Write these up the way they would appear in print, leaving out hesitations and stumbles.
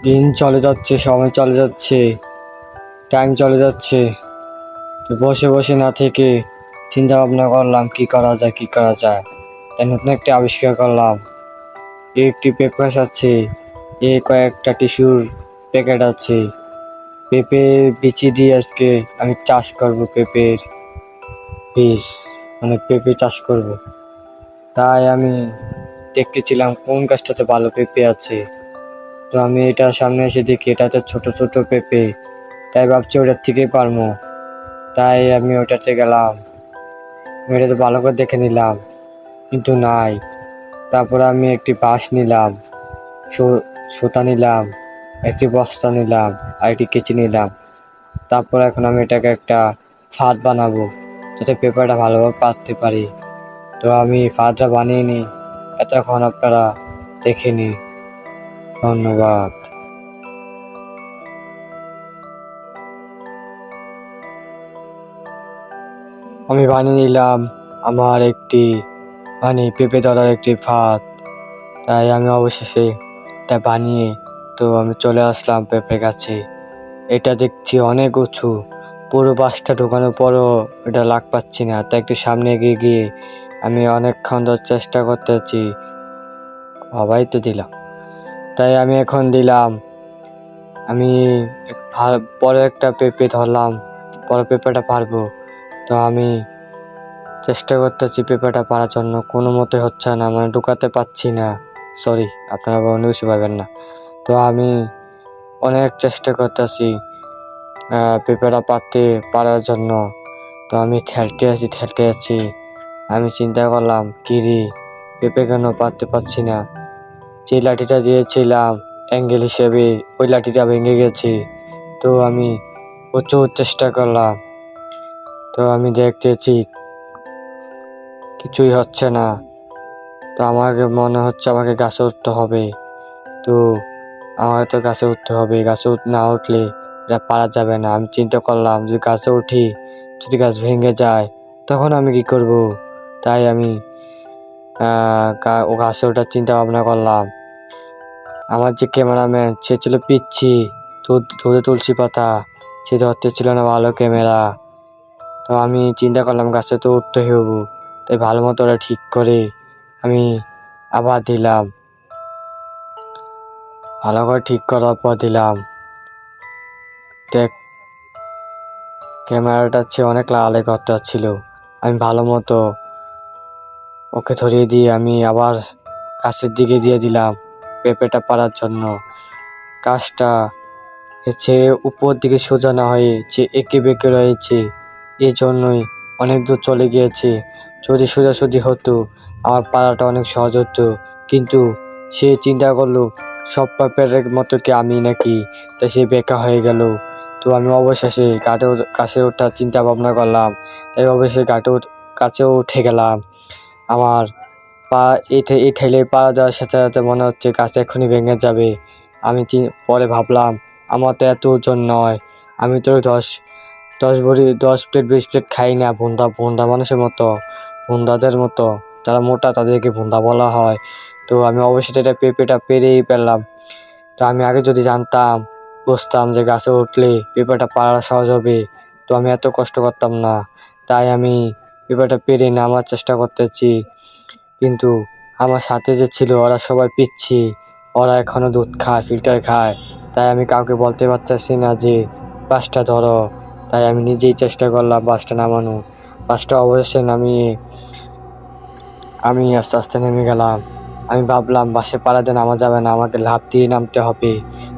দিন চলে যাচ্ছে, সময় চলে যাচ্ছে, টাইম চলে যাচ্ছে। তো বসে বসে না থেকে চিন্তা ভাবনা করলাম কি করা যায় তাই নতুন একটা আবিষ্কার করলাম। একটি পেঁপে আছে, কয়েকটা টিস্যুর প্যাকেট আছে। পেঁপে বিচি দিয়ে আজকে আমি চাষ করব, পেঁপের বীজ মানে পেঁপে চাষ করব। তাই আমি দেখতেছিলাম কোন গাছটাতে ভালো পেঁপে আছে। তো আমি এটা সামনে এসে দেখি এটাতে ছোট ছোট পেঁপে, তাই ভাবছি ওটার থেকেই পারবো। তাই আমি ওটাতে গেলাম, ওটাতে ভালো করে দেখে নিলাম, কিন্তু নাই। তারপরে আমি একটি বাঁশ নিলাম, সুতা নিলাম, একটি বস্তা নিলাম, আর একটি কেচি নিলাম। তারপর এখন আমি এটাকে একটা ফাঁদ বানাবো, যাতে পেঁপেটা ভালোভাবে পাততে পারি। তো আমি ফাঁদটা বানিয়ে নিই, এতক্ষণ আপনারা দেখে নিন। ধন্যবাদ। আমি বানিয়ে নিলাম আমার একটি পেঁপে ধরার একটি ফাঁদ। তাই আমি অবশেষে এটা বানিয়ে তো আমি চলে আসলাম পেঁপের কাছে। এটা দেখছি অনেক উঁচু, পুরো বাঁশটা ঢোকানোর পরও এটা লাগ পাচ্ছি না। তাই একটু সামনে এগিয়ে গিয়ে আমি অনেকক্ষণ ধরে চেষ্টা করতেছি, হবাই তো দিলাম। তাই আমি এখন দিলাম, আমি পরে একটা পেঁপে ধরলাম, পরে পেঁপেটা পারবো। তো আমি চেষ্টা করতেছি পেঁপেটা পারার জন্য, কোনো মতে হচ্ছে না, মানে ঢুকাতে পারছি না। সরি, আপনারা নিউজ পাবেন না। তো আমি অনেক চেষ্টা করতেছি পেঁপেটা পারার জন্য। তো আমি ঠেলতে আছি। আমি চিন্তা করলাম, কিরি পেঁপে কেন পারতে পারছি না। যে লাঠিটা দিয়েছিলাম অ্যাঙ্গেল হিসেবে, ওই লাঠিটা ভেঙে গেছে। তো আমি প্রচুর চেষ্টা করলাম, তো আমি দেখতেছি কিছুই হচ্ছে না। তো আমাকে মনে হচ্ছে আমাকে গাছে উঠতে হবে। তো আমাকে তো গাছে উঠতে হবে, গাছে না উঠলে এটা পারা যাবে না। আমি চিন্তা করলাম, যদি গাছে উঠি, যদি গাছ ভেঙে যায় তখন আমি কি করব। তাই আমি ও গাছে ওঠার চিন্তা ভাবনা করলাম। আমার যে ক্যামেরাম্যান, সে ছিল পিচ্ছি, ধরে তুলসী পাতা, সে ধরতে ছিল না ভালো ক্যামেরা। তো আমি চিন্তা করলাম গাছে তো উঠতে হবো। তাই ভালো মতো ওটা ঠিক করে আমি আবার দিলাম, ভালো করে ঠিক করার পর দিলাম। দেখ, ক্যামেরাটার চেয়ে অনেক লালে করতে হচ্ছিল। আমি ভালো মতো ওকে ধরিয়ে দিয়ে আমি আবার গাছের দিকে দিয়ে দিলাম পেঁপেটা পারার জন্য। গাছটা হচ্ছে উপর দিকে সোজা না হয়ে যে এঁকে বেঁকে রয়েছে, এই জন্যই অনেক দূর চলে গিয়েছে। যদি সোজাসুজি হতো আমার পাড়াটা অনেক সহজ হতো, কিন্তু সে চিন্তা করলো সব পেঁপের মতো কি আমি নাকি, তাই সে বেঁকা হয়ে গেল। তো আমি অবশেষে কাছে ওঠার চিন্তা ভাবনা করলাম, তাই অবশেষে কাছেও উঠে গেলাম। আমার পা এই ঠেলে পা দেওয়ার সাথে সাথে মনে হচ্ছে গাছ এক্ষুনি ভেঙে যাবে। আমি পরে ভাবলাম, আমার তো এত ওজন নয়, আমি তো 10 প্লেট 20 প্লেট খাই না। ভুন্দা মানুষের মতো, ভুন্দাদের মতো, যারা মোটা তাদেরকে ভুন্দা বলা হয়। তো আমি অবশ্যই এটা পেঁপেটা পেরেই পেলাম। তো আমি আগে যদি জানতাম, বুঝতাম যে গাছে উঠলে পেঁপেটা পাড়া সহজ হবে, তো আমি এত কষ্ট করতাম না। তাই আমি পেঁপেটা পেরে নামার চেষ্টা করতেছি, কিন্তু আমার সাথে যে ছিল ওরা সবাই পিচ্ছি, ওরা এখনো দুধ খায়, ফিল্টার খায়। তাই আমি কাউকে বলতে পারতেছি না যে বাসটা ধরো। তাই আমি নিজেই চেষ্টা করলাম বাসটা নামানো। বাসটা অবশ্যই নামিয়ে আমি আস্তে আস্তে নেমে গেলাম। আমি ভাবলাম বাসে পাড়াতে নামা যাবে না, আমাকে লাফ দিয়ে নামতে হবে।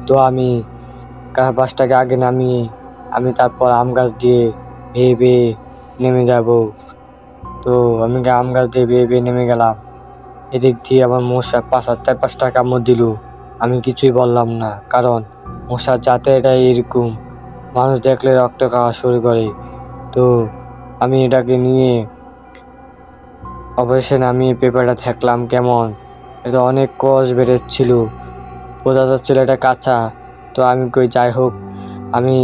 তো আমি বাসটাকে আগে নামিয়ে আমি তারপর আম গাছ দিয়ে বেয়ে বেয়ে নেমে যাব। তো আমি আম গাছ দিয়ে বেয়ে বেয়ে নেমে গেলাম। এদিক দিয়ে আমার মশা 4-5টা কামড় দিল। আমি কিছুই বললাম না, কারণ মশার জাতে এটা এরকম, মানুষ দেখলে রক্ত খাওয়া শুরু করে। তো আমি এটাকে নিয়ে অবশেষে নামিয়ে পেঁপেটা দেখলাম কেমন, এটা অনেক কষ বেরোচ্ছিল, বোঝা যাচ্ছিল এটা কাঁচা। তো আমি কই যাই হোক, আমি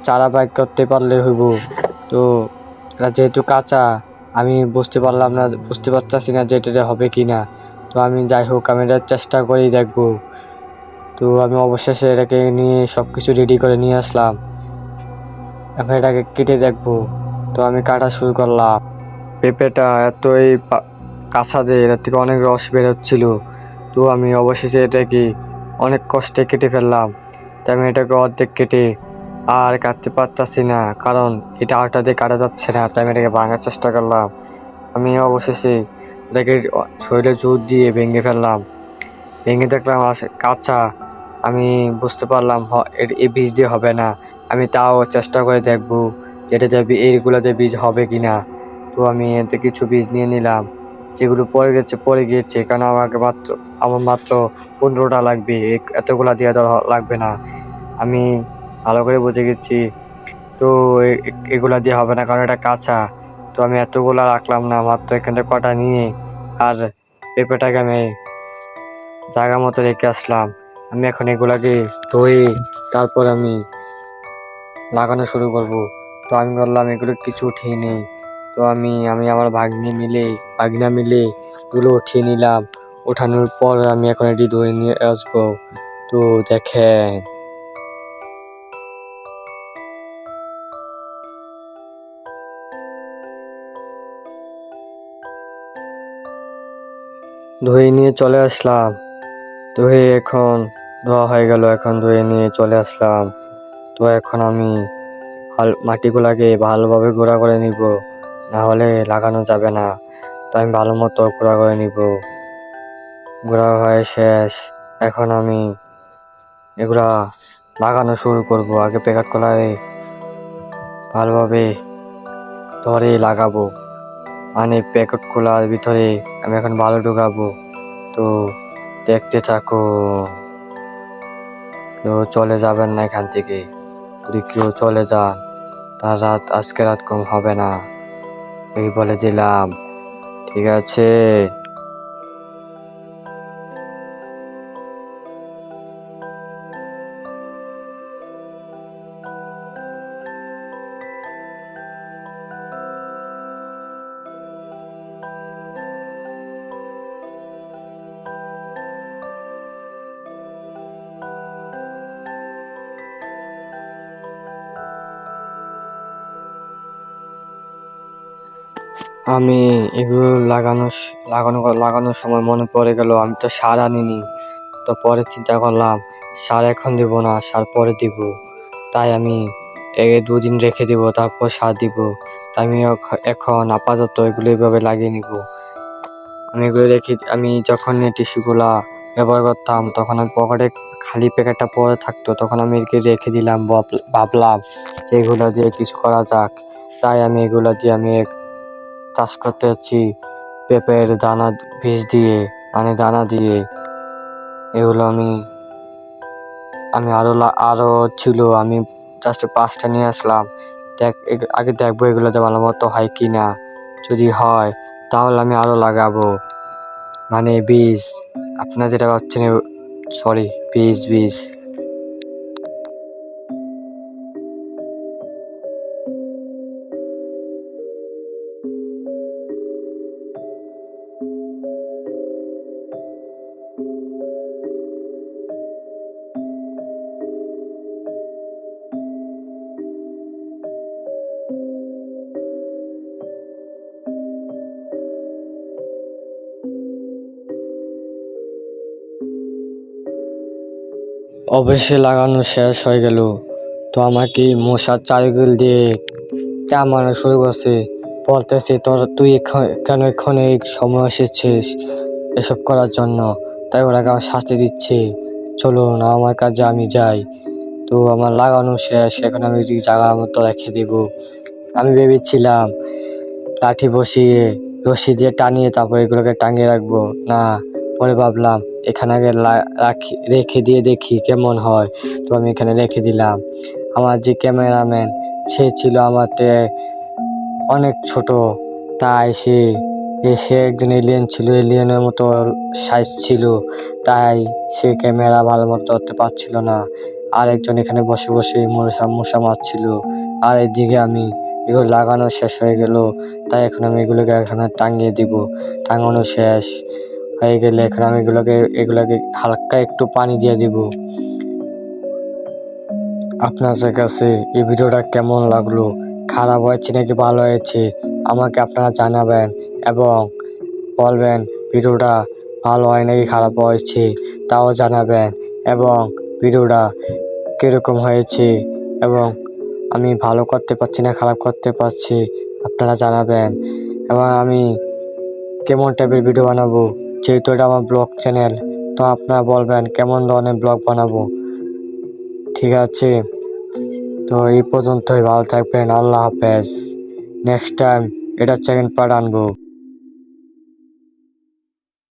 চারা বাইর করতে পারলে হইব। তো এটা যেহেতু কাঁচা, আমি বুঝতে পারতেছি না যে এটা হবে কি না। তো আমি যাই হোক, আমি এটা চেষ্টা করেই দেখবো। তো আমি অবশেষে এটাকে নিয়ে সব কিছু রেডি করে নিয়ে আসলাম। এখন এটাকে কেটে দেখবো। তো আমি কাটা শুরু করলাম। পেঁপেটা এতই কাঁচা যে এটার থেকে অনেক রস বেরোচ্ছিল। তো আমি অবশেষে এটাকে অনেক কষ্টে কেটে ফেললাম। তাই আমি এটাকে অর্ধেক কেটে আর কাটতে পারতাছি না, কারণ এটা আটা দিয়ে কাটা যাচ্ছে না। তাই আমি এটাকে ভাঙার চেষ্টা করলাম। আমি অবশেষে এটাকে শরীরে জোর দিয়ে ভেঙে ফেললাম। ভেঙে দেখলাম কাঁচা। আমি বুঝতে পারলাম এই বীজ দিয়ে হবে না। আমি তাও চেষ্টা করে দেখবো যেটা দিয়ে এইগুলোতে বীজ হবে কিনা। তো আমি এতে কিছু বীজ নিয়ে নিলাম, যেগুলো পড়ে গিয়েছে, কারণ আমার মাত্র 15টা লাগবে, এতগুলা দিয়ে লাগবে না। আমি ভালো করে বুঝে গেছি। তো এগুলা দিয়ে হবে না, কারণ এটা কাঁচা। তো আমি এতগুলা রাখলাম না, মাত্র এখান থেকে কটা নিয়ে আর পেঁপেটাকে আমি জায়গা মতো রেখে আসলাম। আমি এখন এগুলাকে ধুয়ে তারপর আমি লাগানো শুরু করব। তো আমি বললাম এগুলো কিছু উঠিয়ে নেই। তো আমি আমার ভাগনা মিলে এগুলো উঠিয়ে নিলাম। ওঠানোর পর আমি এখন এটি ধুয়ে নিয়ে আসবো। তো দেখেন, ধুয়ে নিয়ে চলে আসলাম। এখন ধোয়া হয়ে গেল, এখন ধুয়ে নিয়ে চলে আসলাম। তো এখন আমি মাটিগুলাকে ভালোভাবে গুঁড়া করে নিব, না হলে লাগানো যাবে না। তো আমি ভালো মতো গুঁড়া করে নিব। গুঁড়া হয়ে শেষ। এখন আমি এগুলা লাগানো শুরু করব। আগে প্যাকেট কলারে ভালোভাবে ধরে লাগাবো, মানে প্যাকেট খোলার ভিতরে আমি এখন ভালো ঢুকাবো। তো দেখতে থাকো, কেউ চলে যাবেন না এখান থেকে। যদি কেউ চলে যান, তার আজকে রাত কম হবে না, এই বলে দিলাম। ঠিক আছে? আমি এগুলো লাগানোর সময় মনে পড়ে গেল আমি তো সার আনিনি। তো পরে চিন্তা করলাম সার এখন দিব না, সার পরে দিব। তাই আমি 2 দিন রেখে দিব, তারপর সার দিব। তাই আমি এখন আপাতত এগুলো এইভাবে লাগিয়ে নিব। আমি যখন এই টিস্যুগুলা ব্যবহার করতাম, তখন আমি পকেটে খালি প্যাকেটটা পরে থাকতো, তখন আমি এগুলো রেখে দিলাম। ভাবলাম যে এগুলো দিয়ে কিছু করা যাক। তাই আমি এগুলো দিয়ে আমি চাষ করতে যাচ্ছি পেঁপের বীজ দিয়ে, মানে দানা দিয়ে। এগুলো আমি আরো ছিল, আমি জাস্ট 5টা নিয়ে আসলাম। আগে দেখবো এগুলোতে ভালো মতো হয় কি না। যদি হয় তাহলে আমি আরো লাগাবো, মানে বীজ। আপনারা যেটা ভাবছেন, সরি, বীজ। অবশ্যই লাগানো শেষ হয়ে গেল। তো আমাকে মশার চারিগুল দিয়ে কামড়ানো শুরু করছে, বলতেছে তুই কেন এখানে এই সময় এসেছিস এসব করার জন্য। তাই ওরাকে আমার শাস্তি দিচ্ছে। চলো না, আমার কাজে আমি যাই। তো আমার লাগানো শেষ, এখন আমি জায়গা মতো রেখে দেব। আমি ভেবেছিলাম লাঠি বসিয়ে রশি দিয়ে টানিয়ে তারপর এগুলোকে টাঙিয়ে রাখবো না। পরে ভাবলাম এখানে আগে রেখে দিয়ে দেখি কেমন হয়। তো আমি এখানে রেখে দিলাম। আমার যে ক্যামেরাম্যান, সে ছিল আমার থেকে অনেক ছোট। তাই সে একজন এলিয়েন ছিল, এলিয়েনের মতো সাইজ ছিল। তাই সে ক্যামেরা ভালো মতো ধরতে পারছিল না। আর একজন এখানে বসে বসে মশা মারছিল। আর এদিকে আমি এগুলো লাগানো শেষ হয়ে গেল। তাই এখন আমি এগুলোকে এখানে টাঙিয়ে দিব। টাঙানো শেষ। হয়ে গেলে এখন আমি এগুলোকে হালকা একটু পানি দিয়ে দিব। আপনাদের কাছে এই ভিডিওটা কেমন লাগলো, খারাপ হয়েছে নাকি ভালো হয়েছে আমাকে আপনারা জানাবেন এবং বলবেন ভিডিওটা ভালো হয় নাকি খারাপ হয়েছে তাও জানাবেন এবং ভিডিওটা কীরকম হয়েছে এবং আমি ভালো করতে পারছি না খারাপ করতে পারছি আপনারা জানাবেন এবং আমি কেমন টাইপের ভিডিও বানাবো, যেহেতু এটা আমার ব্লগ চ্যানেল, তো আপনারা বলবেন কেমন ধরনের ব্লগ বানাবো। ঠিক আছে, তো এই পর্যন্তই, ভালো থাকবেন, আল্লাহ হাফেজ। নেক্সট টাইম এটা সেকেন্ড পার্ট আনবো।